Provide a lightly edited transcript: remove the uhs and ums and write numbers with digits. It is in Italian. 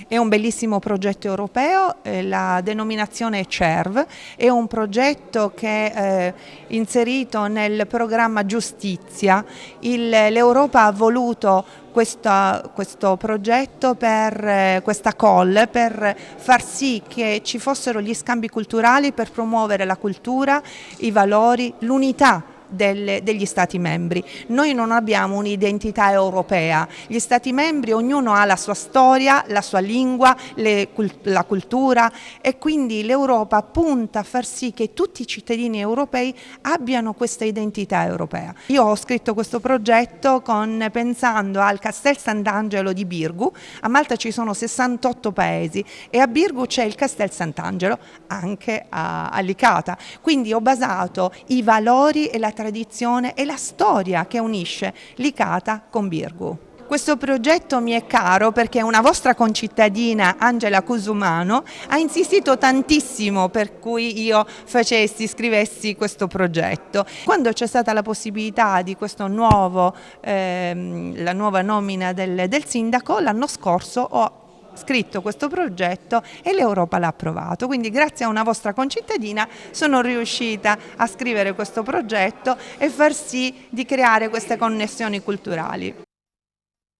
È un bellissimo progetto europeo, la denominazione è CERV, è un progetto che è inserito nel programma Giustizia. L'Europa ha voluto questo progetto per questa call per far sì che ci fossero gli scambi culturali per promuovere la cultura, i valori, l'unità degli Stati membri. Noi non abbiamo un'identità europea, gli Stati membri ognuno ha la sua storia, la sua lingua, la cultura e quindi l'Europa punta a far sì che tutti i cittadini europei abbiano questa identità europea. Io ho scritto questo progetto pensando al Castel Sant'Angelo di Birgu. A Malta ci sono 68 paesi e a Birgu c'è il Castel Sant'Angelo, anche a Licata, quindi ho basato i valori e la tradizione e la storia che unisce Licata con Birgu. Questo progetto mi è caro perché una vostra concittadina, Angela Cusumano, ha insistito tantissimo per cui io scrivessi questo progetto. Quando c'è stata la possibilità di questo la nuova nomina del sindaco, l'anno scorso ho scritto questo progetto e l'Europa l'ha approvato, quindi grazie a una vostra concittadina sono riuscita a scrivere questo progetto e far sì di creare queste connessioni culturali.